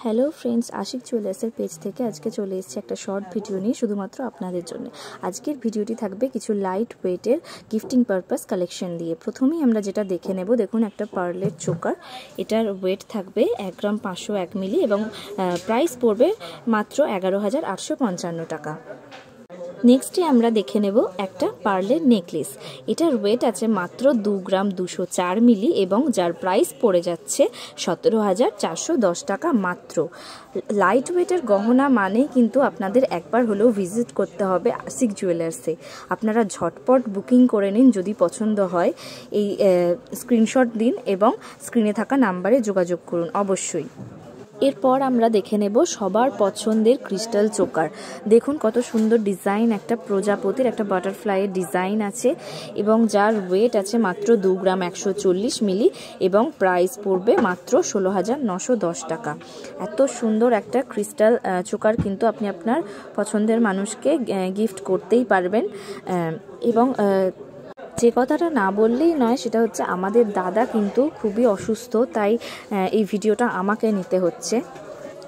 Hello friends, Ashiq জুয়েলার্সের page থেকে আজকে চলে এসেছি একটা শর্ট ভিডিও নিয়ে শুধুমাত্র আপনাদের জন্য। আজকের ভিডিওটি থাকবে কিছু লাইট ওয়েটের গিফটিং পারপাস কালেকশন দিয়ে। প্রথমেই আমরা যেটা দেখে নেব, দেখুন একটা পার্লের চোকার। এটার ওয়েট থাকবে 1 গ্রাম 501 মিলি এবং প্রাইস পড়বে মাত্র 11,855 টাকা। নেক্সটে আমরা দেখে নেব একটা পার্লের নেকলেস। এটার ওয়েট আছে মাত্র 2 গ্রাম 204 মিলি এবং যার প্রাইস পড়ে যাচ্ছে 17,410 টাকা মাত্র। লাইট ওয়েটের গহনা মানে কিন্তু আপনাদের একবার হলেও ভিজিট করতে হবে আশিক জুয়েলার্সে। আপনারা ঝটপট বুকিং করে নিন, যদি পছন্দ হয় এই স্ক্রিনশট দিন এবং স্ক্রিনে থাকা নাম্বারে যোগাযোগ করুন অবশ্যই। এরপর আমরা দেখে নেব সবার পছন্দের ক্রিস্টাল চোকার। দেখুন কত সুন্দর ডিজাইন, একটা প্রজাপতির একটা বাটারফ্লাইয়ের ডিজাইন আছে এবং যার ওয়েট আছে মাত্র 2 গ্রাম 140 মিলি এবং প্রাইস পড়বে মাত্র 16,910 টাকা। এত সুন্দর একটা ক্রিস্টাল চোকার কিন্তু আপনি আপনার পছন্দের মানুষকে গিফট করতেই পারবেন। এবং যে কথাটা না বললেই নয়, সেটা হচ্ছে আমাদের দাদা কিন্তু খুবই অসুস্থ, তাই এই ভিডিওটা আমাকে নিতে হচ্ছে।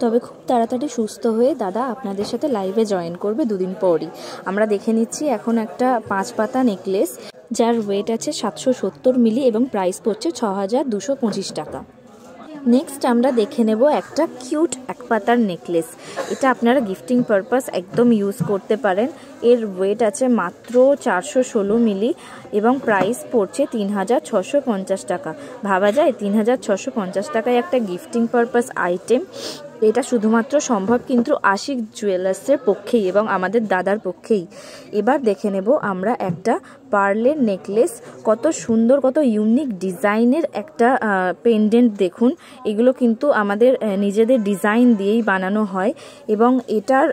তবে খুব তাড়াতাড়ি সুস্থ হয়ে দাদা আপনাদের সাথে লাইভে জয়েন করবে দুদিন পরই। আমরা দেখে নিচ্ছি এখন একটা 5 পাতা নেকলেস, যার ওয়েট আছে 770 মিলি এবং প্রাইস পড়ছে 6,225 টাকা। নেক্সট আমরা দেখে নেব একটা কিউট 1 পাতার নেকলেস। এটা আপনারা গিফটিং পারপাস একদম ইউজ করতে পারেন। এর ওয়েট আছে মাত্র 416 মিলি এবং প্রাইস পড়ছে 3,650 টাকা। ভাবা যায় 3,650 টাকায় একটা গিফটিং পারপাস আইটেম। এটা শুধুমাত্র সম্ভব কিন্তু আশিক জুয়েলার্সের পক্ষেই এবং আমাদের দাদার পক্ষেই। এবার দেখে নেব আমরা একটা পার্লের নেকলেস। কত সুন্দর, কত ইউনিক ডিজাইনের একটা পেন্ডেন্ট। দেখুন এগুলো কিন্তু আমাদের নিজেদের ডিজাইন দিয়েই বানানো হয় এবং এটার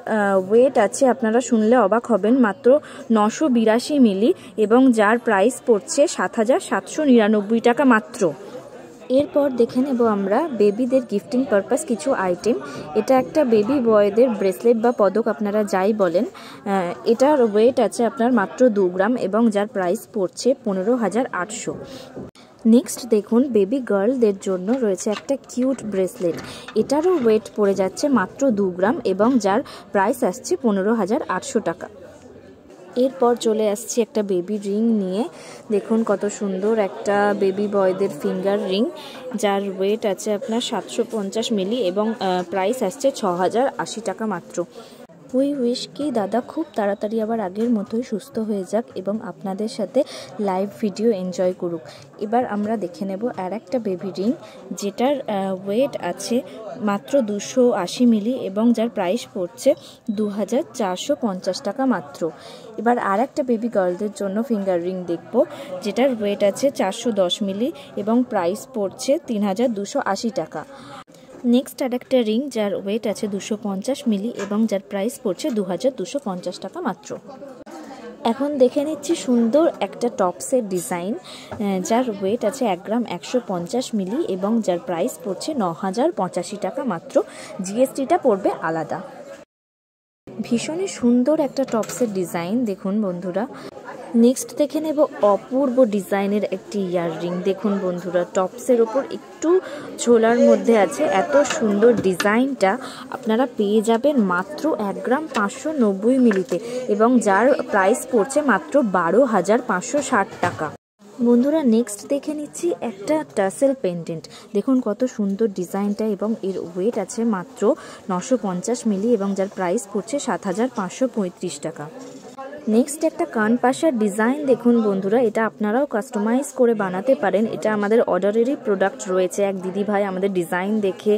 ওয়েট আছে, আপনারা শুনলে অবাক হবেন, মাত্র 982 মিলি এবং যার প্রাইস পড়ছে 7,799 টাকা মাত্র। এরপর দেখে নেব আমরা বেবিদের গিফটিং পারপাস কিছু আইটেম। এটা একটা বেবি বয়দের ব্রেসলেট বা পদক, আপনারা যাই বলেন। এটার ওয়েট আছে আপনার মাত্র 2 গ্রাম এবং যার প্রাইস পড়ছে 15,800। নেক্সট দেখুন বেবি গার্লদের জন্য রয়েছে একটা কিউট ব্রেসলেট। এটারও ওয়েট পড়ে যাচ্ছে মাত্র 2 গ্রাম এবং যার প্রাইস আসছে 15,800 টাকা। এরপর চলে আসছি একটা বেবি রিং নিয়ে। দেখুন কত সুন্দর একটা বেবি বয়দের ফিঙ্গার রিং, যার ওয়েট আছে আপনার 750 মিলি এবং প্রাইস আসছে 6,080 টাকা মাত্র। উই উইশ কি দাদা খুব তাড়াতাড়ি আবার আগের মতোই সুস্থ হয়ে যাক এবং আপনাদের সাথে লাইভ ভিডিও এনজয় করুক। এবার আমরা দেখে নেব আর একটা বেবি রিং, যেটার ওয়েট আছে মাত্র 280 মিলি এবং যার প্রাইস পড়ছে 2,450 টাকা মাত্র। এবার আর একটা বেবি গার্লদের জন্য ফিঙ্গার রিং দেখব, যেটার ওয়েট আছে 410 মিলি এবং প্রাইস পড়ছে 3,280 টাকা। নেক্সট আর একটা রিং, যার ওয়েট আছে 250 মিলি এবং যার প্রাইস পড়ছে 2,250 টাকা মাত্র। এখন দেখে নিচ্ছি সুন্দর একটা টপসের ডিজাইন, যার ওয়েট আছে 1 গ্রাম 150 মিলি এবং যার প্রাইস পড়ছে 9,085 টাকা মাত্র। জিএসটিটা পড়বে আলাদা। ভীষণই সুন্দর একটা টপসের ডিজাইন দেখুন বন্ধুরা। নেক্সট দেখে নেব অপূর্ব ডিজাইনের একটি ইয়াররিং। দেখুন বন্ধুরা, টপসের ওপর একটু ঝোলার মধ্যে আছে। এত সুন্দর ডিজাইনটা আপনারা পেয়ে যাবেন মাত্র 1 গ্রাম 590 মিলিতে এবং যার প্রাইস পড়ছে মাত্র 12,560 টাকা। বন্ধুরা নেক্সট দেখে নিচ্ছি একটা টাসেল পেন্ডেন্ট। দেখুন কত সুন্দর ডিজাইনটা এবং এর ওয়েট আছে মাত্র 950 মিলি এবং যার প্রাইস পড়ছে 7,535 টাকা। নেক্সট একটা কানপাশার ডিজাইন দেখুন বন্ধুরা, এটা আপনারাও কাস্টমাইজ করে বানাতে পারেন। এটা আমাদের অর্ডারেরই প্রোডাক্ট রয়েছে। এক দিদি ভাই আমাদের ডিজাইন দেখে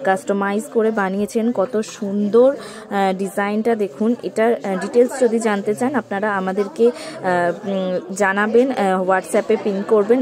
কাস্টমাইজ করে বানিয়েছেন। কত সুন্দর ডিজাইনটা দেখুন। এটার ডিটেলস যদি জানতে চান আপনারা আমাদেরকে জানাবেন, হোয়াটসঅ্যাপে পিন করবেন।